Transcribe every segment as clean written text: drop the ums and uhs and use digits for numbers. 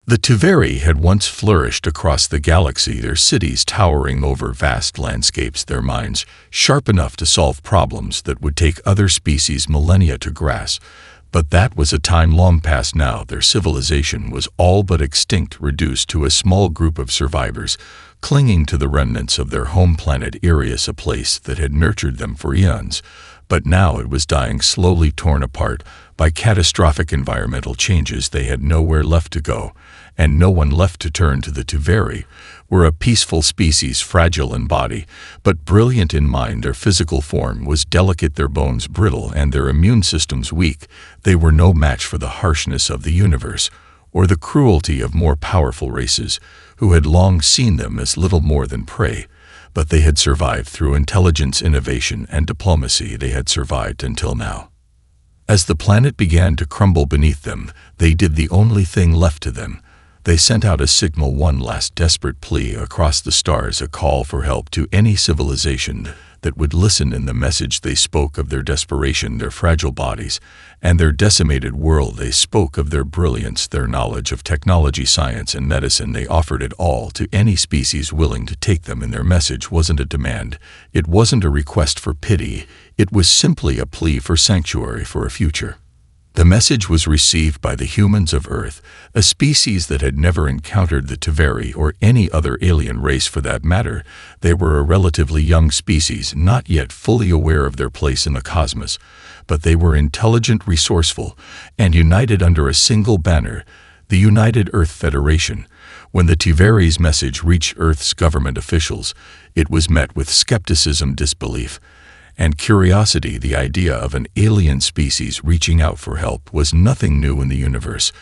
The Tuveri had once flourished across the galaxy, their cities towering over vast landscapes, their minds sharp enough to solve problems that would take other species millennia to grasp. But that was a time long past now. Their civilization was all but extinct, reduced to a small group of survivors, clinging to the remnants of their home planet Irius, a place that had nurtured them for eons. But now it was dying slowly, torn apart by catastrophic environmental changes. They had nowhere left to go, and no one left to turn to. The Tuveri were a peaceful species, fragile in body, but brilliant in mind. Their physical form was delicate, their bones brittle, and their immune systems weak. They were no match for the harshness of the universe, or the cruelty of more powerful races, who had long seen them as little more than prey. But they had survived through intelligence, innovation, and diplomacy. They had survived until now. As the planet began to crumble beneath them, they did the only thing left to them. They sent out a signal, one last desperate plea across the stars, a call for help to any civilization that would listen. In the message they spoke of their desperation, their fragile bodies, and their decimated world. They spoke of their brilliance, their knowledge of technology, science, and medicine. They offered it all to any species willing to take them, and their message wasn't a demand. It wasn't a request for pity. It was simply a plea for sanctuary, for a future. The message was received by the humans of Earth, a species that had never encountered the Tuveri or any other alien race for that matter. They were a relatively young species, not yet fully aware of their place in the cosmos, but they were intelligent, resourceful, and united under a single banner, the United Earth Federation. When the Tuveri's message reached Earth's government officials, it was met with skepticism, disbelief, and curiosity. The idea of an alien species reaching out for help was nothing new in the universe,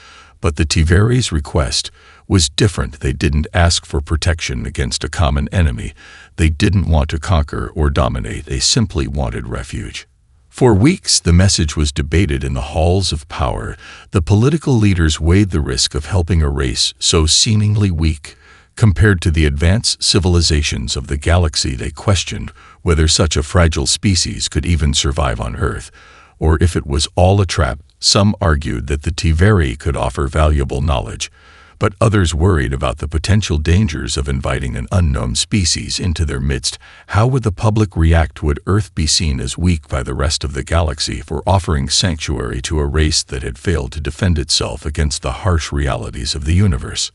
but the Tuveri's request was different. They didn't ask for protection against a common enemy. They didn't want to conquer or dominate. They simply wanted refuge. For weeks, the message was debated in the halls of power. The political leaders weighed the risk of helping a race so seemingly weak compared to the advanced civilizations of the galaxy. They questioned whether such a fragile species could even survive on Earth, or if it was all a trap. Some argued that the Tuveri could offer valuable knowledge, but others worried about the potential dangers of inviting an unknown species into their midst. How would the public react? Would Earth be seen as weak by the rest of the galaxy for offering sanctuary to a race that had failed to defend itself against the harsh realities of the universe?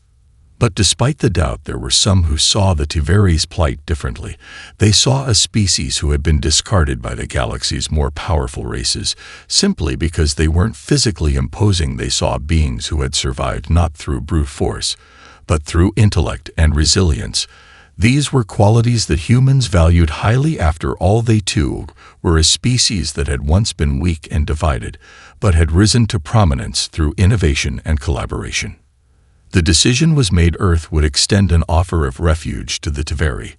But despite the doubt, there were some who saw the Tuveri's plight differently. They saw a species who had been discarded by the galaxy's more powerful races simply because they weren't physically imposing. They saw beings who had survived not through brute force, but through intellect and resilience. These were qualities that humans valued highly. After all, they too were a species that had once been weak and divided, but had risen to prominence through innovation and collaboration. The decision was made. Earth would extend an offer of refuge to the Tuveri,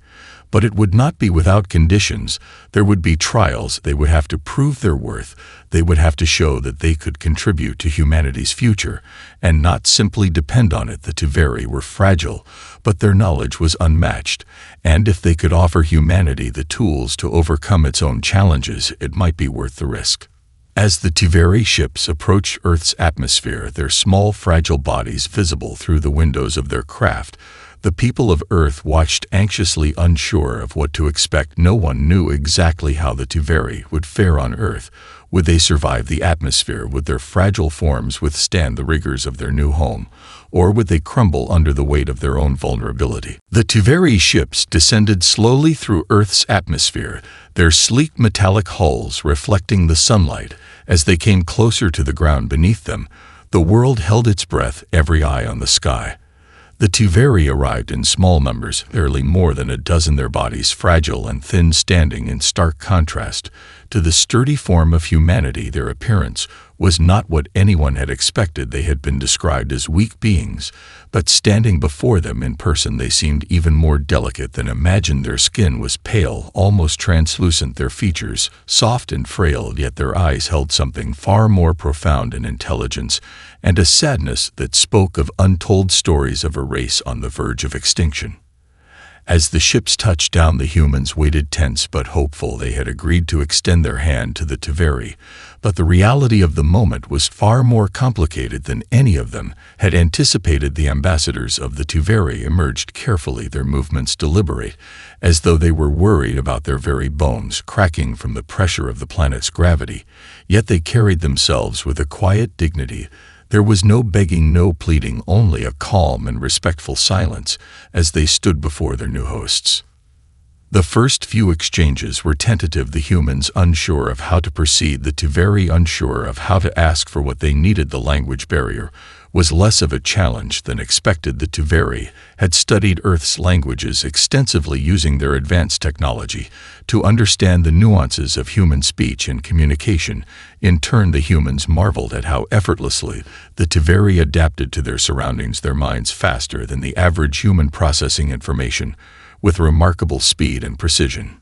but it would not be without conditions. There would be trials. They would have to prove their worth. They would have to show that they could contribute to humanity's future and not simply depend on it. The Tuveri were fragile, but their knowledge was unmatched, and if they could offer humanity the tools to overcome its own challenges, it might be worth the risk. As the Tuveri ships approached Earth's atmosphere, their small, fragile bodies visible through the windows of their craft, the people of Earth watched anxiously, unsure of what to expect. No one knew exactly how the Tuveri would fare on Earth. Would they survive the atmosphere? Would their fragile forms withstand the rigors of their new home? Or would they crumble under the weight of their own vulnerability? The Tuveri ships descended slowly through Earth's atmosphere, their sleek metallic hulls reflecting the sunlight. As they came closer to the ground beneath them, the world held its breath, every eye on the sky. The Tuveri arrived in small numbers, barely more than a dozen, their bodies fragile and thin, standing in stark contrast to the sturdy form of humanity. Their appearance was not what anyone had expected. They had been described as weak beings, but standing before them in person they seemed even more delicate than imagined. Their skin was pale, almost translucent, their features soft and frail, yet their eyes held something far more profound, an intelligence and a sadness that spoke of untold stories of a race on the verge of extinction. As the ships touched down, the humans waited tense but hopeful. They had agreed to extend their hand to the Tuveri, but the reality of the moment was far more complicated than any of them had anticipated. The ambassadors of the Tuveri emerged carefully, their movements deliberate, as though they were worried about their very bones cracking from the pressure of the planet's gravity. Yet they carried themselves with a quiet dignity. There was no begging, no pleading, only a calm and respectful silence as they stood before their new hosts. The first few exchanges were tentative, the humans unsure of how to proceed, the Tuveri unsure of how to ask for what they needed. The language barrier was less of a challenge than expected. The Tuveri had studied Earth's languages extensively, using their advanced technology to understand the nuances of human speech and communication. In turn, the humans marveled at how effortlessly the Tuveri adapted to their surroundings, their minds faster than the average human, processing information with remarkable speed and precision.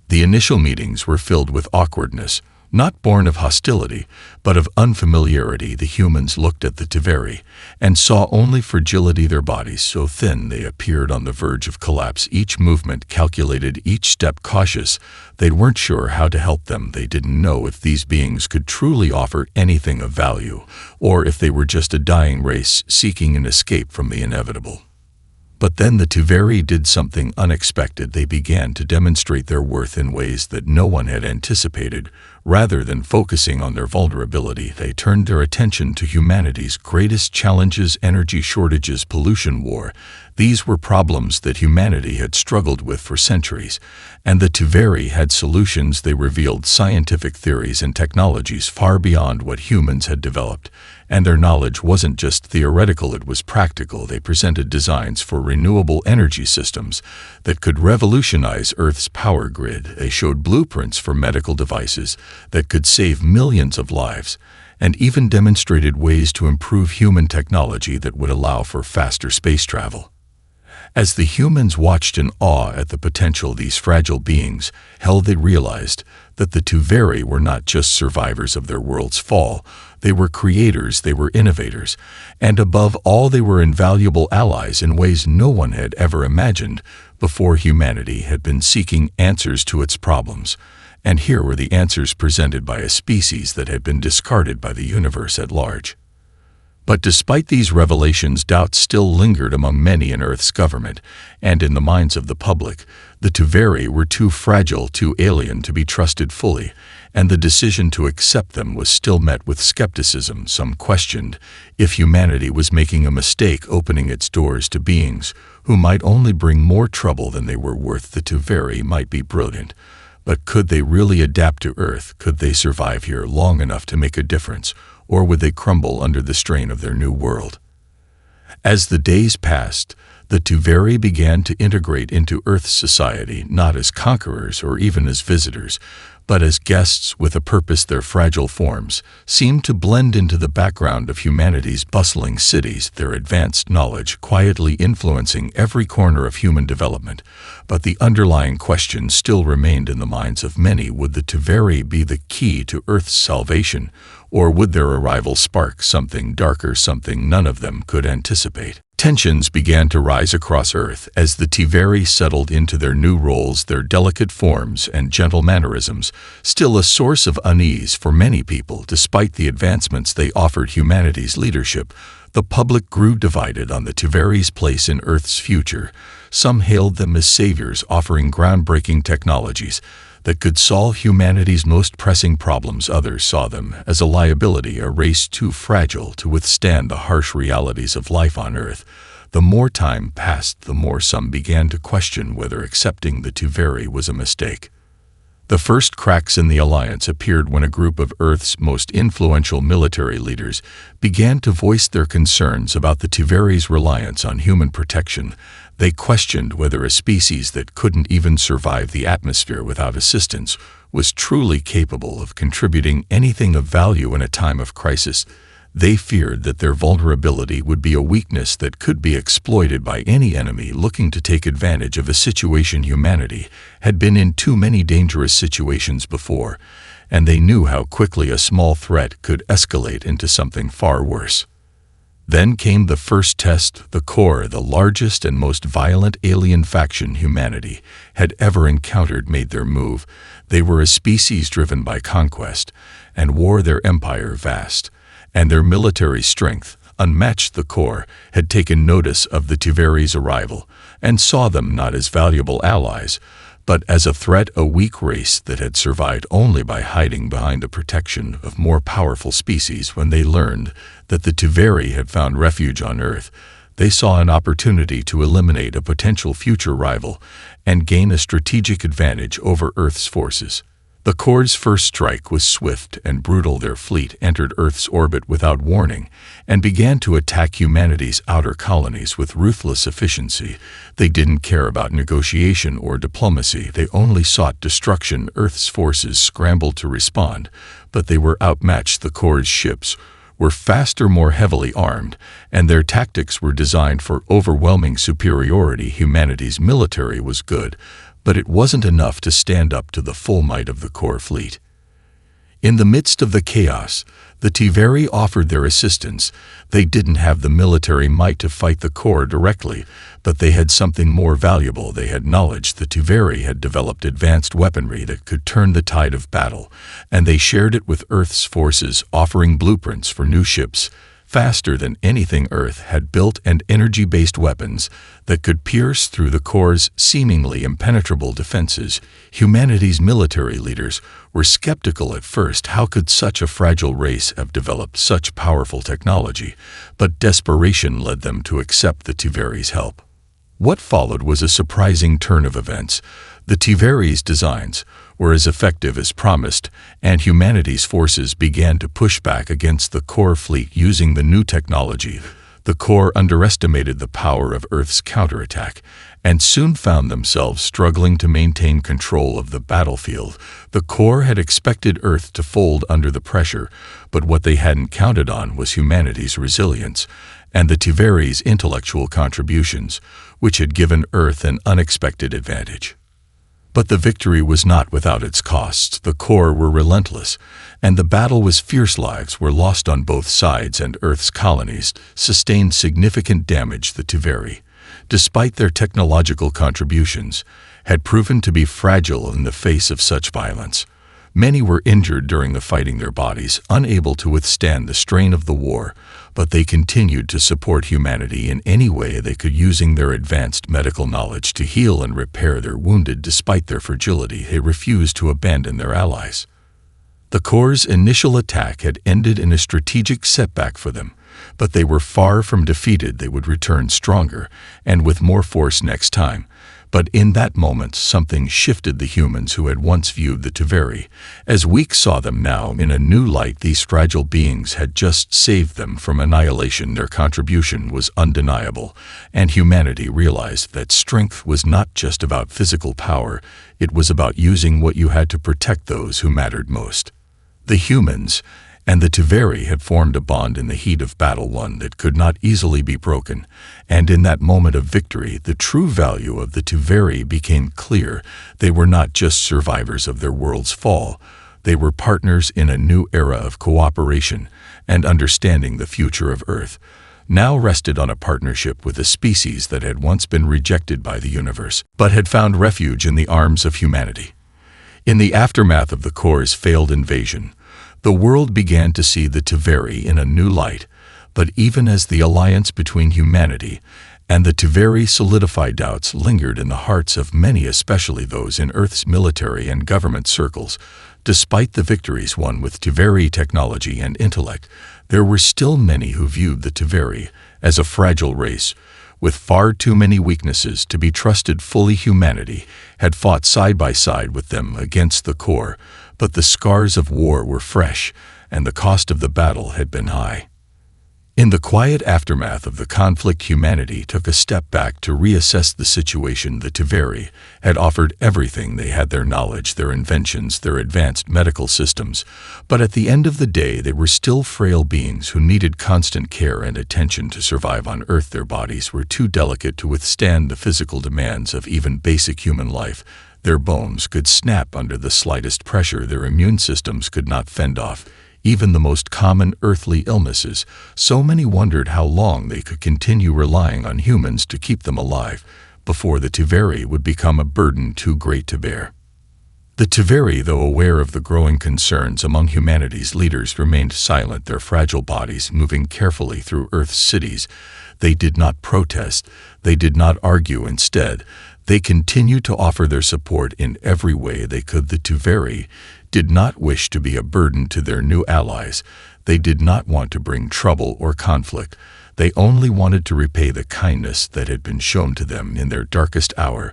The initial meetings were filled with awkwardness, not born of hostility, but of unfamiliarity. The humans looked at the Tuveri and saw only fragility, their bodies so thin they appeared on the verge of collapse, each movement calculated, each step cautious. They weren't sure how to help them. They didn't know if these beings could truly offer anything of value, or if they were just a dying race seeking an escape from the inevitable. But then the Tuveri did something unexpected. They began to demonstrate their worth in ways that no one had anticipated. Rather than focusing on their vulnerability, they turned their attention to humanity's greatest challenges: energy shortages, pollution, war. These were problems that humanity had struggled with for centuries, and the Tuveri had solutions. They revealed scientific theories and technologies far beyond what humans had developed, and their knowledge wasn't just theoretical, it was practical. They presented designs for renewable energy systems that could revolutionize Earth's power grid. They showed blueprints for medical devices that could save millions of lives, and even demonstrated ways to improve human technology that would allow for faster space travel. As the humans watched in awe at the potential these fragile beings held, they realized that the Tuveri were not just survivors of their world's fall. They were creators, they were innovators, and above all, they were invaluable allies in ways no one had ever imagined before. Humanity had been seeking answers to its problems, and here were the answers presented by a species that had been discarded by the universe at large. But despite these revelations, doubts still lingered among many in Earth's government and in the minds of the public. The Tuveri were too fragile, too alien to be trusted fully, and the decision to accept them was still met with skepticism. Some questioned if humanity was making a mistake opening its doors to beings who might only bring more trouble than they were worth. The Tuveri might be brilliant, but could they really adapt to Earth? Could they survive here long enough to make a difference? Or would they crumble under the strain of their new world? As the days passed, the Tuveri began to integrate into Earth's society, not as conquerors or even as visitors, but as guests with a purpose. Their fragile forms seemed to blend into the background of humanity's bustling cities, their advanced knowledge quietly influencing every corner of human development. But the underlying question still remained in the minds of many: would the Tuveri be the key to Earth's salvation, or would their arrival spark something darker, something none of them could anticipate? Tensions began to rise across Earth as the Tuveri settled into their new roles, their delicate forms and gentle mannerisms still a source of unease for many people. Despite the advancements they offered humanity's leadership, the public grew divided on the Tuveri's place in Earth's future. Some hailed them as saviors, offering groundbreaking technologies that could solve humanity's most pressing problems. Others saw them as a liability, a race too fragile to withstand the harsh realities of life on Earth. The more time passed, the more some began to question whether accepting the Tuveri was a mistake. The first cracks in the alliance appeared when a group of Earth's most influential military leaders began to voice their concerns about the Tuveri's reliance on human protection. They questioned whether a species that couldn't even survive the atmosphere without assistance was truly capable of contributing anything of value in a time of crisis. They feared that their vulnerability would be a weakness that could be exploited by any enemy looking to take advantage of a situation. Humanity had been in too many dangerous situations before, and they knew how quickly a small threat could escalate into something far worse. Then came the first test. The core, the largest and most violent alien faction humanity had ever encountered, made their move. They were a species driven by conquest, and wore their empire vast, and their military strength, unmatched. The core had taken notice of the Tiveri's arrival, and saw them not as valuable allies, but as a threat, a weak race that had survived only by hiding behind the protection of more powerful species. When they learned that the Tiveri had found refuge on Earth, they saw an opportunity to eliminate a potential future rival and gain a strategic advantage over Earth's forces. The core's first strike was swift and brutal. Their fleet entered Earth's orbit without warning and began to attack humanity's outer colonies with ruthless efficiency. They didn't care about negotiation or diplomacy. They only sought destruction. Earth's forces scrambled to respond, but they were outmatched. The core's ships were faster, more heavily armed, and their tactics were designed for overwhelming superiority. Humanity's military was good, but it wasn't enough to stand up to the full might of the core fleet. In the midst of the chaos, the Tiveri offered their assistance. They didn't have the military might to fight the core directly, but they had something more valuable. They had knowledge. The Tiveri had developed advanced weaponry that could turn the tide of battle, and they shared it with Earth's forces, offering blueprints for new ships, faster than anything Earth had built, and energy-based weapons that could pierce through the core's seemingly impenetrable defenses. Humanity's military leaders were skeptical at first. How could such a fragile race have developed such powerful technology? But desperation led them to accept the Tiveri's help. What followed was a surprising turn of events. The Tiveri's designs were as effective as promised, and humanity's forces began to push back against the core fleet using the new technology. The core underestimated the power of Earth's counterattack, and soon found themselves struggling to maintain control of the battlefield. The core had expected Earth to fold under the pressure, but what they hadn't counted on was humanity's resilience and the Tiveri's intellectual contributions, which had given Earth an unexpected advantage. But the victory was not without its costs. The core were relentless, and the battle was fierce. Lives were lost on both sides, and Earth's colonies sustained significant damage. The Tiveri, despite their technological contributions, had proven to be fragile in the face of such violence. Many were injured during the fighting, their bodies unable to withstand the strain of the war, but they continued to support humanity in any way they could, using their advanced medical knowledge to heal and repair their wounded. Despite their fragility, they refused to abandon their allies. The core's initial attack had ended in a strategic setback for them, but they were far from defeated. They would return stronger and with more force next time. But in that moment, something shifted. The humans who had once viewed the Tiveri as weak saw them now in a new light. These fragile beings had just saved them from annihilation. Their contribution was undeniable, and humanity realized that strength was not just about physical power. It was about using what you had to protect those who mattered most. The humans and the Tiveri had formed a bond in the heat of battle, one that could not easily be broken. And in that moment of victory, the true value of the Tiveri became clear. They were not just survivors of their world's fall. They were partners in a new era of cooperation and understanding. The future of Earth now rested on a partnership with a species that had once been rejected by the universe, but had found refuge in the arms of humanity. In the aftermath of the core's failed invasion, the world began to see the Tiveri in a new light. But even as the alliance between humanity and the Tiveri solidified, doubts lingered in the hearts of many, especially those in Earth's military and government circles. Despite the victories won with Tiveri technology and intellect, there were still many who viewed the Tiveri as a fragile race with far too many weaknesses to be trusted fully. Humanity had fought side by side with them against the core, but the scars of war were fresh, and the cost of the battle had been high. In the quiet aftermath of the conflict, humanity took a step back to reassess the situation. The Tiveri had offered everything. They had their knowledge, their inventions, their advanced medical systems, but at the end of the day, they were still frail beings who needed constant care and attention to survive on Earth. Their bodies were too delicate to withstand the physical demands of even basic human life. Their bones could snap under the slightest pressure. Their immune systems could not fend off even the most common earthly illnesses. So many wondered how long they could continue relying on humans to keep them alive before the Tuveri would become a burden too great to bear. The Tuveri, though aware of the growing concerns among humanity's leaders, remained silent, their fragile bodies moving carefully through Earth's cities. They did not protest, they did not argue. Instead, they continued to offer their support in every way they could. The Tuveri did not wish to be a burden to their new allies. They did not want to bring trouble or conflict. They only wanted to repay the kindness that had been shown to them in their darkest hour.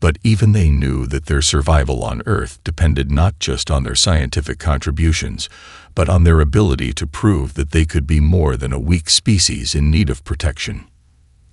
But even they knew that their survival on Earth depended not just on their scientific contributions, but on their ability to prove that they could be more than a weak species in need of protection.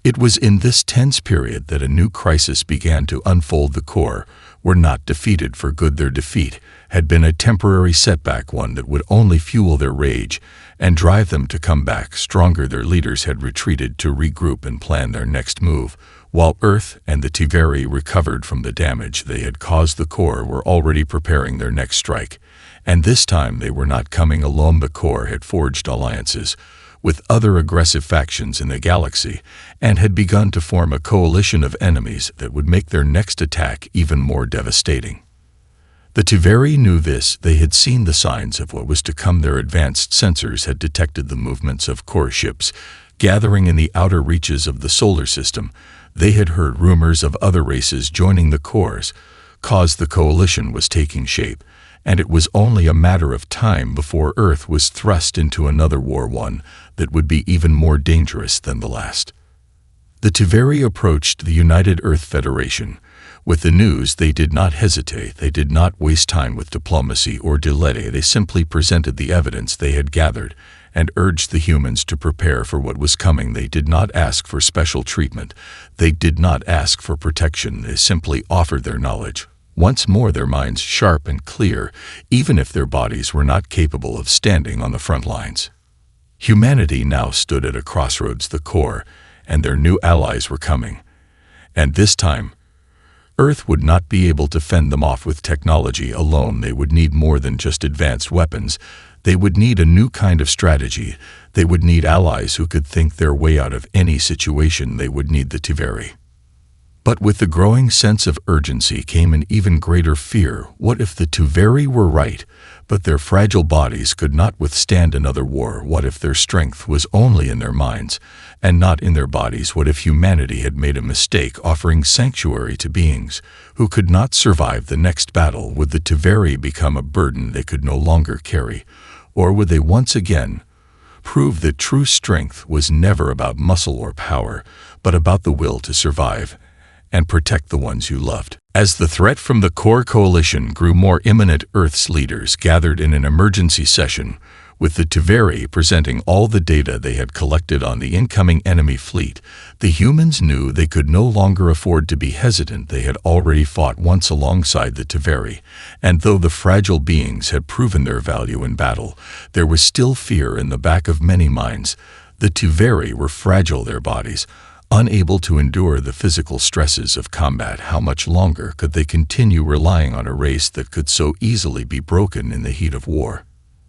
It was in this tense period that a new crisis began to unfold. The Corps were not defeated for good. Their defeat had been a temporary setback, one that would only fuel their rage and drive them to come back stronger. Their leaders had retreated to regroup and plan their next move. While Earth and the Tuveri recovered from the damage they had caused, the Corps were already preparing their next strike. And this time they were not coming alone. The Corps had forged alliances with other aggressive factions in the galaxy and had begun to form a coalition of enemies that would make their next attack even more devastating. The Tuveri knew this. They had seen the signs of what was to come. Their advanced sensors had detected the movements of Corps ships gathering in the outer reaches of the solar system. They had heard rumors of other races joining the Corps, cause the coalition was taking shape, and it was only a matter of time before Earth was thrust into another war, one that would be even more dangerous than the last. The Tuveri approached the United Earth Federation. With the news, they did not hesitate. They did not waste time with diplomacy or delay. They simply presented the evidence they had gathered and urged the humans to prepare for what was coming. They did not ask for special treatment. They did not ask for protection. They simply offered their knowledge. Once more, their minds sharp and clear, even if their bodies were not capable of standing on the front lines. Humanity now stood at a crossroads. The Corps and their new allies were coming. And this time, Earth would not be able to fend them off with technology alone. They would need more than just advanced weapons. They would need a new kind of strategy. They would need allies who could think their way out of any situation. They would need the Tuveri. But with the growing sense of urgency came an even greater fear. What if the Tuveri were right, but their fragile bodies could not withstand another war? What if their strength was only in their minds and not in their bodies? What if humanity had made a mistake offering sanctuary to beings who could not survive the next battle? Would the Tuveri become a burden they could no longer carry? Or would they once again prove that true strength was never about muscle or power, but about the will to survive and protect the ones you loved? As the threat from the Corps coalition grew more imminent, Earth's leaders gathered in an emergency session, with the Tuveri presenting all the data they had collected on the incoming enemy fleet. The humans knew they could no longer afford to be hesitant. They had already fought once alongside the Tuveri, and though the fragile beings had proven their value in battle, there was still fear in the back of many minds. The Tuveri were fragile, their bodies unable to endure the physical stresses of combat. How much longer could they continue relying on a race that could so easily be broken in the heat of war?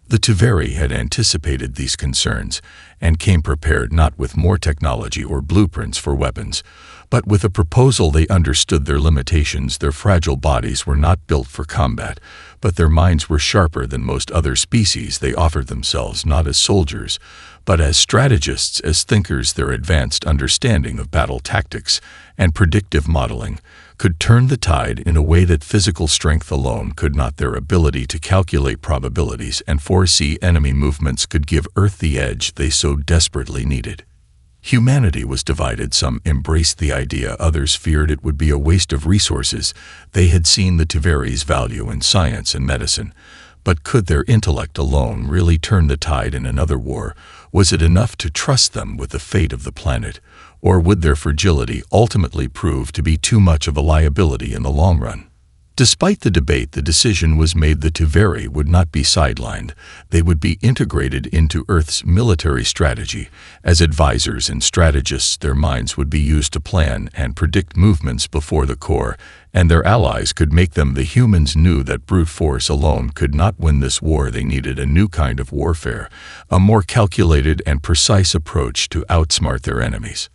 The Tuveri had anticipated these concerns and came prepared, not with more technology or blueprints for weapons, but with a proposal. They understood their limitations. Their fragile bodies were not built for combat, but their minds were sharper than most other species. They offered themselves not as soldiers, but as strategists, as thinkers. Their advanced understanding of battle tactics and predictive modeling could turn the tide in a way that physical strength alone could not. Their ability to calculate probabilities and foresee enemy movements could give Earth the edge they so desperately needed. Humanity was divided. Some embraced the idea, others feared it would be a waste of resources. They had seen the Tuveri's value in science and medicine, but could their intellect alone really turn the tide in another war? Was it enough to trust them with the fate of the planet, or would their fragility ultimately prove to be too much of a liability in the long run? Despite the debate, the decision was made the Tuveri would not be sidelined. They would be integrated into Earth's military strategy. As advisors and strategists, their minds would be used to plan and predict movements before the core, and their allies could make them. The humans knew that brute force alone could not win this war. They needed a new kind of warfare, a more calculated and precise approach to outsmart their enemies.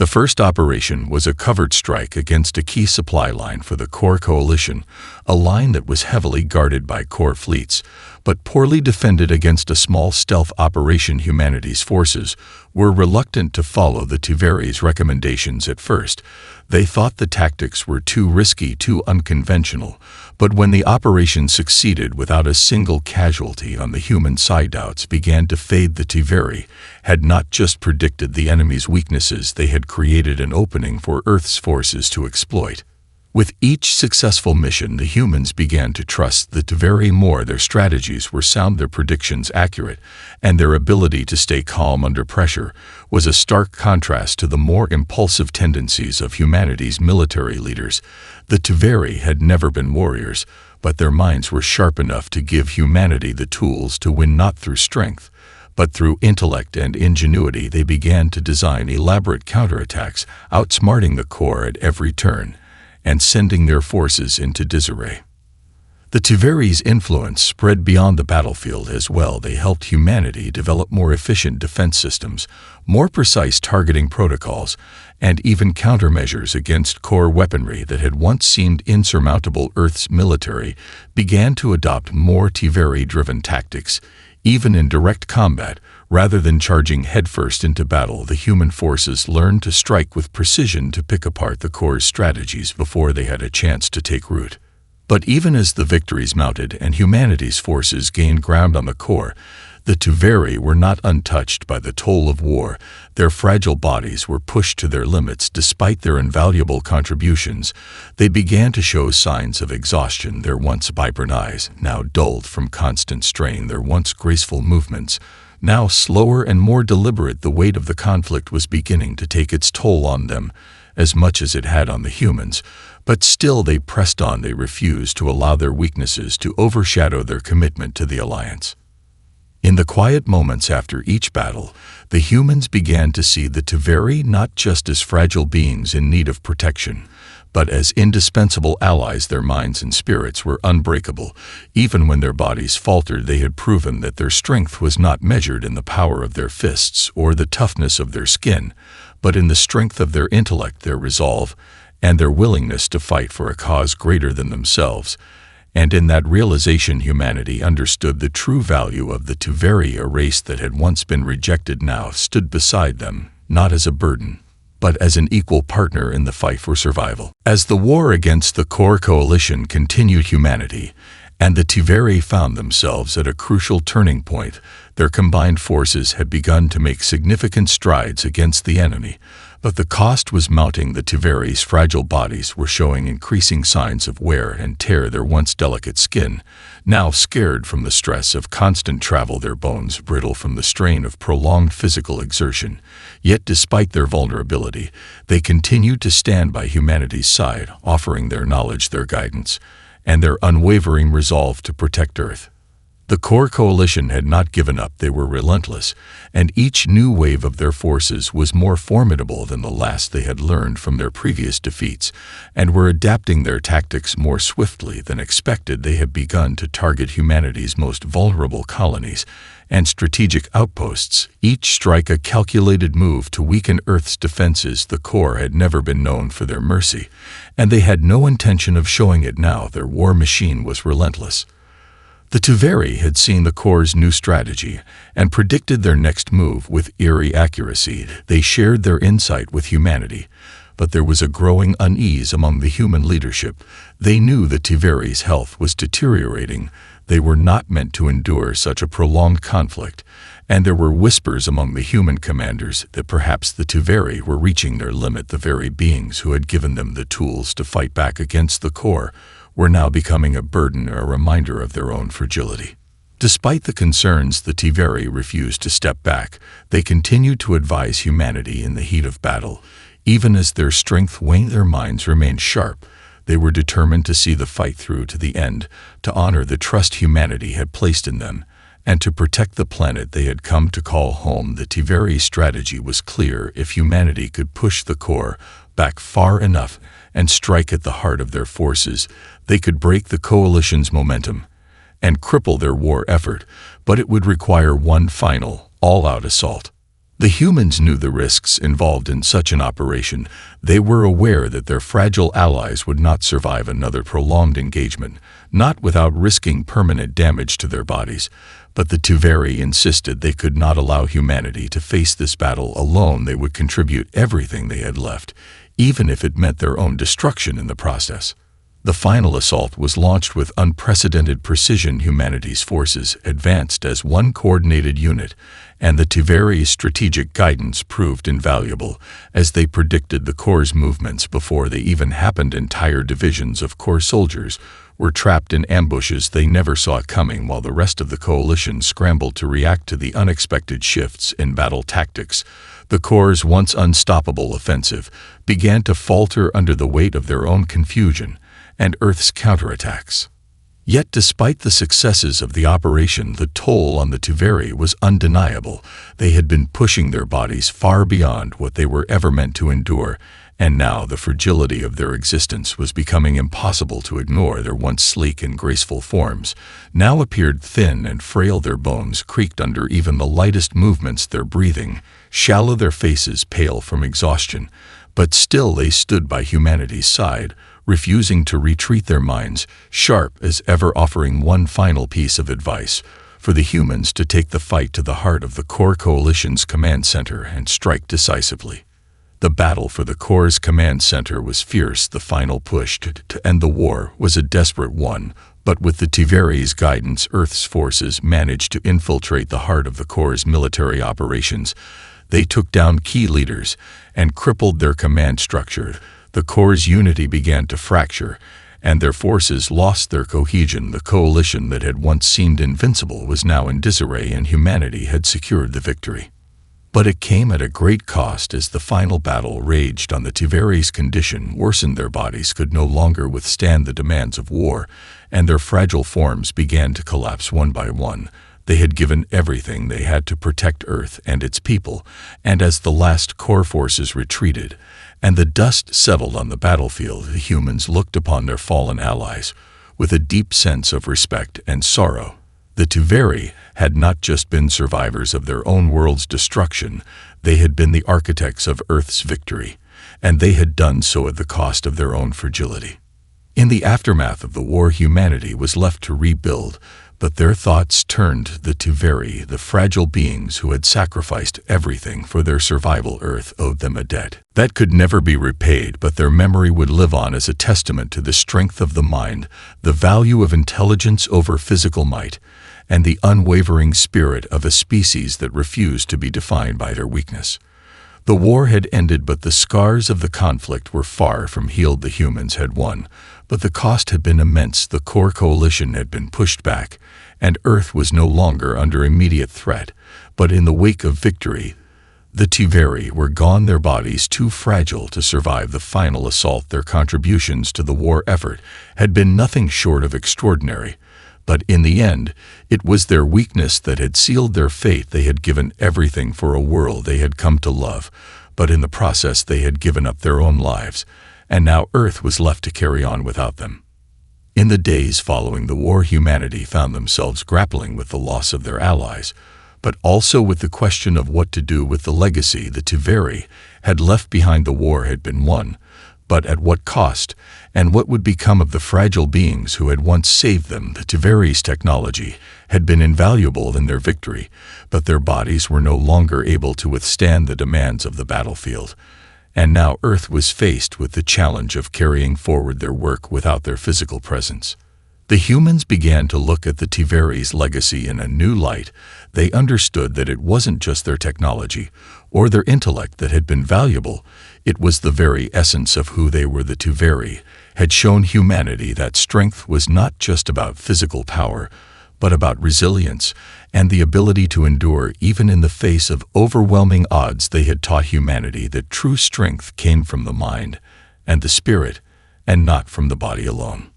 The first operation was a covert strike against a key supply line for the core coalition, a line that was heavily guarded by core fleets, but poorly defended against a small stealth operation. Humanity's forces were reluctant to follow the Tuveri's recommendations at first. They thought the tactics were too risky, too unconventional, but when the operation succeeded without a single casualty on the human side, doubts began to fade. The Tuveri had not just predicted the enemy's weaknesses, they had created an opening for Earth's forces to exploit. With each successful mission, the humans began to trust the Tuveri more. Their strategies were sound, their predictions accurate, and their ability to stay calm under pressure was a stark contrast to the more impulsive tendencies of humanity's military leaders. The Tuveri had never been warriors, but their minds were sharp enough to give humanity the tools to win, not through strength, but through intellect and ingenuity. They began to design elaborate counterattacks, outsmarting the core at every turn and sending their forces into disarray. The Tuveri's influence spread beyond the battlefield as well. They helped humanity develop more efficient defense systems, more precise targeting protocols, and even countermeasures against core weaponry that had once seemed insurmountable. Earth's military began to adopt more Tuveri-driven tactics, even in direct combat. Rather than charging headfirst into battle, the human forces learned to strike with precision, to pick apart the core's strategies before they had a chance to take root. But even as the victories mounted and humanity's forces gained ground on the core, the Tuveri were not untouched by the toll of war. Their fragile bodies were pushed to their limits. Despite their invaluable contributions, they began to show signs of exhaustion. Their once vibrant eyes, now dulled from constant strain, their once graceful movements, now slower and more deliberate. The weight of the conflict was beginning to take its toll on them, as much as it had on the humans, but still they pressed on. They refused to allow their weaknesses to overshadow their commitment to the Alliance. In the quiet moments after each battle, the humans began to see the Tuveri not just as fragile beings in need of protection, but as indispensable allies. Their minds and spirits were unbreakable. Even when their bodies faltered, they had proven that their strength was not measured in the power of their fists or the toughness of their skin, but in the strength of their intellect, their resolve, and their willingness to fight for a cause greater than themselves. And in that realization, humanity understood the true value of the Tuveri. A race that had once been rejected now stood beside them, not as a burden, but as an equal partner in the fight for survival. As the war against the core coalition continued, humanity and the Tuveri found themselves at a crucial turning point. Their combined forces had begun to make significant strides against the enemy, but the cost was mounting. The Tuveri's fragile bodies were showing increasing signs of wear and tear. Their once delicate skin, now scarred from the stress of constant travel, their bones brittle from the strain of prolonged physical exertion. Yet despite their vulnerability, they continued to stand by humanity's side, offering their knowledge, their guidance, and their unwavering resolve to protect Earth. The core coalition had not given up. They were relentless, and each new wave of their forces was more formidable than the last. They had learned from their previous defeats and were adapting their tactics more swiftly than expected. They had begun to target humanity's most vulnerable colonies and strategic outposts, each strike a calculated move to weaken Earth's defenses. The core had never been known for their mercy, and they had no intention of showing it now. Their war machine was relentless. The Tuveri had seen the core's new strategy and predicted their next move with eerie accuracy. They shared their insight with humanity, but there was a growing unease among the human leadership. They knew the Tuveri's health was deteriorating. They were not meant to endure such a prolonged conflict, and there were whispers among the human commanders that perhaps the Tuveri were reaching their limit. The very beings who had given them the tools to fight back against the core were now becoming a burden, a reminder of their own fragility. Despite the concerns, the Tuveri refused to step back. They continued to advise humanity in the heat of battle. Even as their strength waned, their minds remained sharp. They were determined to see the fight through to the end, to honor the trust humanity had placed in them, and to protect the planet they had come to call home. The Tiveri strategy was clear. If humanity could push the core back far enough and strike at the heart of their forces, they could break the coalition's momentum and cripple their war effort, but it would require one final, all-out assault. The humans knew the risks involved in such an operation. They were aware that their fragile allies would not survive another prolonged engagement, not without risking permanent damage to their bodies. But the Tiveri insisted they could not allow humanity to face this battle alone. They would contribute everything they had left, even if it meant their own destruction in the process. The final assault was launched with unprecedented precision. Humanity's forces advanced as one coordinated unit, and the Tiveri's strategic guidance proved invaluable, as they predicted the Core's movements before they even happened. Entire divisions of Core soldiers were trapped in ambushes they never saw coming, while the rest of the coalition scrambled to react to the unexpected shifts in battle tactics. The Core's once unstoppable offensive began to falter under the weight of their own confusion and Earth's counterattacks. Yet despite the successes of the operation, the toll on the Tiveri was undeniable. They had been pushing their bodies far beyond what they were ever meant to endure, and now the fragility of their existence was becoming impossible to ignore. Their once sleek and graceful forms now appeared thin and frail. Their bones creaked under even the lightest movements. Their breathing shallow, their faces pale from exhaustion. But still they stood by humanity's side, refusing to retreat, their minds sharp as ever, offering one final piece of advice: for the humans to take the fight to the heart of the Core Coalition's command center and strike decisively. The battle for the Core's command center was fierce. The final push to end the war was a desperate one, but with the Tiveri's guidance, Earth's forces managed to infiltrate the heart of the Core's military operations. They took down key leaders and crippled their command structure. The Core's unity began to fracture, and their forces lost their cohesion. The coalition that had once seemed invincible was now in disarray, and humanity had secured the victory. But it came at a great cost. As the final battle raged on, the Tiveri's condition worsened. Their bodies could no longer withstand the demands of war, and their fragile forms began to collapse one by one. They had given everything they had to protect Earth and its people, and as the last Core forces retreated and the dust settled on the battlefield, the humans looked upon their fallen allies with a deep sense of respect and sorrow. The Tiveri had not just been survivors of their own world's destruction, they had been the architects of Earth's victory, and they had done so at the cost of their own fragility. In the aftermath of the war, humanity was left to rebuild, but their thoughts turned to the Tiveri, the fragile beings who had sacrificed everything for their survival. Earth owed them a debt that could never be repaid, but their memory would live on as a testament to the strength of the mind, the value of intelligence over physical might, and the unwavering spirit of a species that refused to be defined by their weakness. The war had ended, but the scars of the conflict were far from healed. The humans had won, but the cost had been immense. The Core Coalition had been pushed back, and Earth was no longer under immediate threat. But in the wake of victory, the Tiveri were gone, their bodies too fragile to survive the final assault. Their contributions to the war effort had been nothing short of extraordinary. But in the end, it was their weakness that had sealed their fate. They had given everything for a world they had come to love, but in the process they had given up their own lives, and now Earth was left to carry on without them. In the days following the war, humanity found themselves grappling with the loss of their allies, but also with the question of what to do with the legacy the Tiveri had left behind. The war had been won, but at what cost, and what would become of the fragile beings who had once saved them? The Tiveri's technology had been invaluable in their victory, but their bodies were no longer able to withstand the demands of the battlefield, and now Earth was faced with the challenge of carrying forward their work without their physical presence. The humans began to look at the Tiveri's legacy in a new light. They understood that it wasn't just their technology or their intellect that had been valuable. It was the very essence of who they were. The Tiveri had shown humanity that strength was not just about physical power, but about resilience and the ability to endure even in the face of overwhelming odds. They had taught humanity that true strength came from the mind and the spirit, and not from the body alone.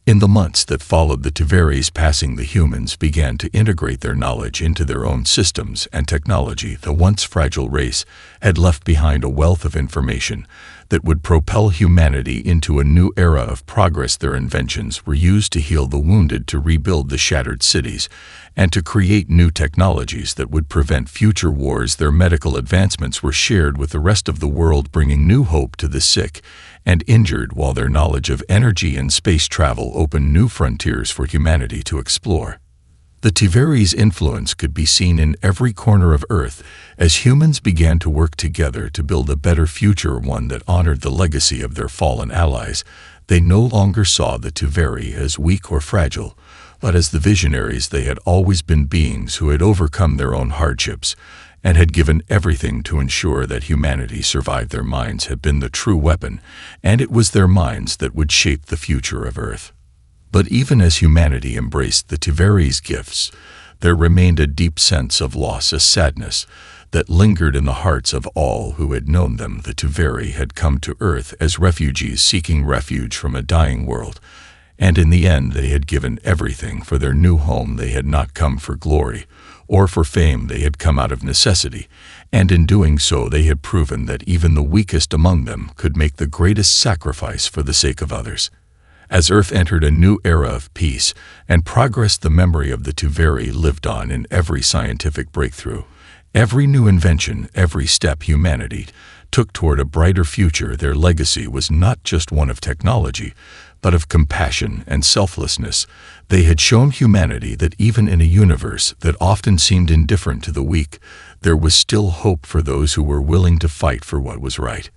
In the months that followed, the Tiveris passing, the humans began to integrate their knowledge into their own systems and technology. The once fragile race had left behind a wealth of information that would propel humanity into a new era of progress. Their inventions were used to heal the wounded, to rebuild the shattered cities, and to create new technologies that would prevent future wars. Their medical advancements were shared with the rest of the world, bringing new hope to the sick and injured, while their knowledge of energy and space travel opened new frontiers for humanity to explore. The Tiveris' influence could be seen in every corner of Earth as humans began to work together to build a better future, one that honored the legacy of their fallen allies. They no longer saw the Tiveri as weak or fragile, but as the visionaries they had always been, beings who had overcome their own hardships and had given everything to ensure that humanity survived. Their minds had been the true weapon, and it was their minds that would shape the future of Earth. But even as humanity embraced the Tiveri's gifts, there remained a deep sense of loss, a sadness that lingered in the hearts of all who had known them. The Tiveri had come to Earth as refugees seeking refuge from a dying world, and in the end they had given everything for their new home. They had not come for glory or for fame, they had come out of necessity, and in doing so they had proven that even the weakest among them could make the greatest sacrifice for the sake of others. As Earth entered a new era of peace and progress, the memory of the Tiveri lived on in every scientific breakthrough, every new invention, every step humanity took toward a brighter future. Their legacy was not just one of technology, but of compassion and selflessness. They had shown humanity that even in a universe that often seemed indifferent to the weak, there was still hope for those who were willing to fight for what was right.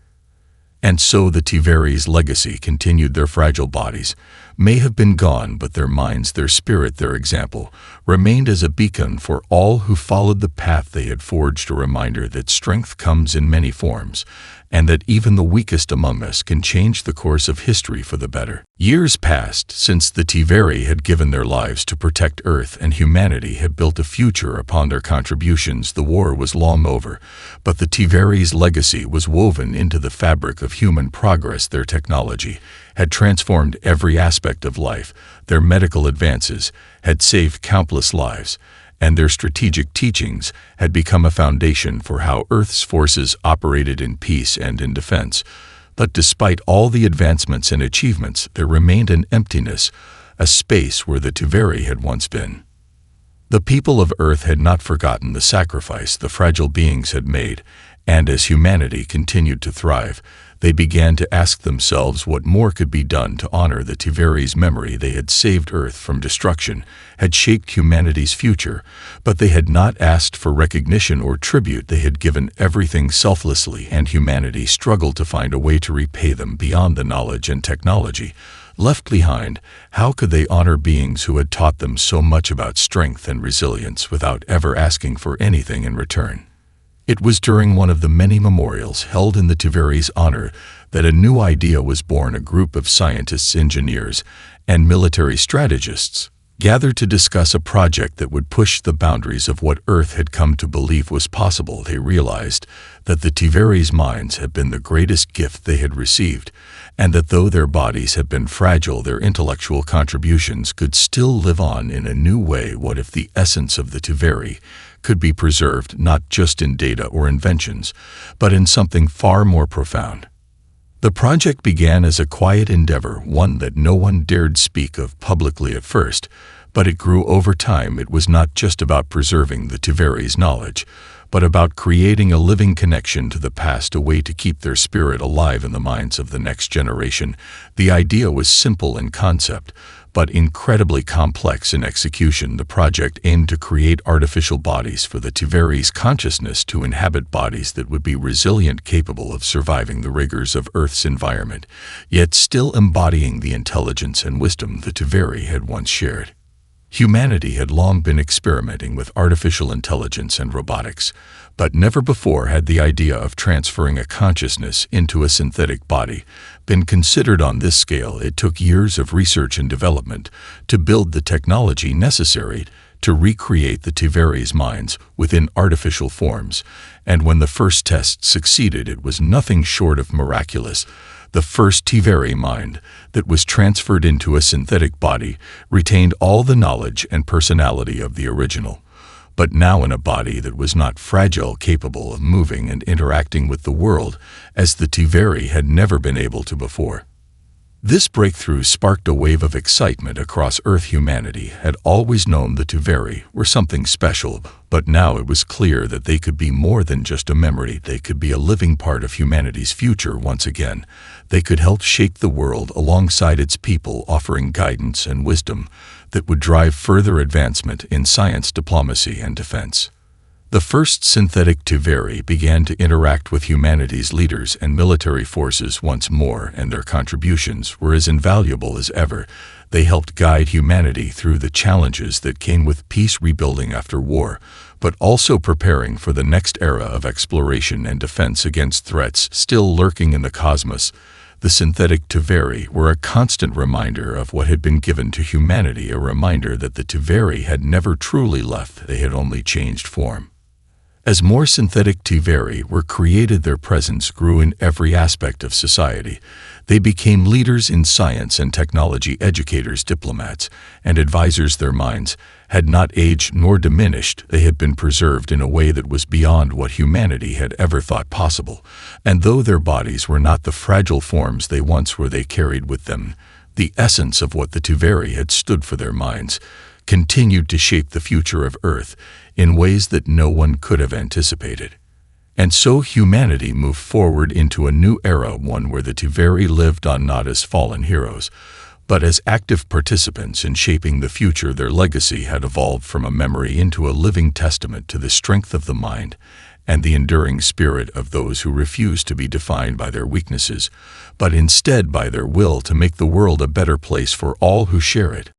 And so the Tiveri's legacy continued. Their fragile bodies may have been gone, but their minds, their spirit, their example remained as a beacon for all who followed the path they had forged, a reminder that strength comes in many forms, and that even the weakest among us can change the course of history for the better. Years passed since the Tiveri had given their lives to protect Earth, and humanity had built a future upon their contributions. The war was long over, but the Tiveri's legacy was woven into the fabric of human progress. Their technology had transformed every aspect of life. Their medical advances had saved countless lives, and their strategic teachings had become a foundation for how Earth's forces operated in peace and in defense. But despite all the advancements and achievements, there remained an emptiness, a space where the Tiveri had once been. The people of Earth had not forgotten the sacrifice the fragile beings had made, and as humanity continued to thrive, they began to ask themselves what more could be done to honor the Tiveri's memory. They had saved Earth from destruction, had shaped humanity's future, but they had not asked for recognition or tribute. They had given everything selflessly, and humanity struggled to find a way to repay them. Beyond the knowledge and technology left behind, how could they honor beings who had taught them so much about strength and resilience without ever asking for anything in return? It was during one of the many memorials held in the Tiveri's honor that a new idea was born. A group of scientists, engineers, and military strategists gathered to discuss a project that would push the boundaries of what Earth had come to believe was possible. They realized that the Tiveri's minds had been the greatest gift they had received, and that though their bodies had been fragile, their intellectual contributions could still live on in a new way. What if the essence of the Tiveri could be preserved not just in data or inventions, but in something far more profound? The project began as a quiet endeavor, one that no one dared speak of publicly at first, but it grew over time. It was not just about preserving the Tiveri's knowledge, but about creating a living connection to the past, a way to keep their spirit alive in the minds of the next generation. The idea was simple in concept, but incredibly complex in execution. The project aimed to create artificial bodies for the Tiveri's consciousness to inhabit, bodies that would be resilient, capable of surviving the rigors of Earth's environment, yet still embodying the intelligence and wisdom the Tiveri had once shared. Humanity had long been experimenting with artificial intelligence and robotics, but never before had the idea of transferring a consciousness into a synthetic body been considered on this scale. It took years of research and development to build the technology necessary to recreate the Tiveri's minds within artificial forms, and when the first test succeeded, it was nothing short of miraculous. The first Tiveri mind that was transferred into a synthetic body retained all the knowledge and personality of the original, but now in a body that was not fragile, capable of moving and interacting with the world as the Tiveri had never been able to before. This breakthrough sparked a wave of excitement across Earth. Humanity had always known the Tiveri were something special, but now it was clear that they could be more than just a memory. They could be a living part of humanity's future once again. They could help shape the world alongside its people, offering guidance and wisdom that would drive further advancement in science, diplomacy, and defense. The first synthetic Tiveri began to interact with humanity's leaders and military forces once more, and their contributions were as invaluable as ever. They helped guide humanity through the challenges that came with peace, rebuilding after war, but also preparing for the next era of exploration and defense against threats still lurking in the cosmos. The synthetic Tiveri were a constant reminder of what had been given to humanity, a reminder that the Tiveri had never truly left, they had only changed form. As more synthetic Tiveri were created, their presence grew in every aspect of society. They became leaders in science and technology, educators, diplomats, and advisors. Their minds had not aged nor diminished. They had been preserved in a way that was beyond what humanity had ever thought possible. And though their bodies were not the fragile forms they once were, they carried with them the essence of what the Tiveri had stood for. Their minds continued to shape the future of Earth in ways that no one could have anticipated. And so humanity moved forward into a new era, one where the Tiveri lived on not as fallen heroes, but as active participants in shaping the future. Their legacy had evolved from a memory into a living testament to the strength of the mind and the enduring spirit of those who refuse to be defined by their weaknesses, but instead by their will to make the world a better place for all who share it.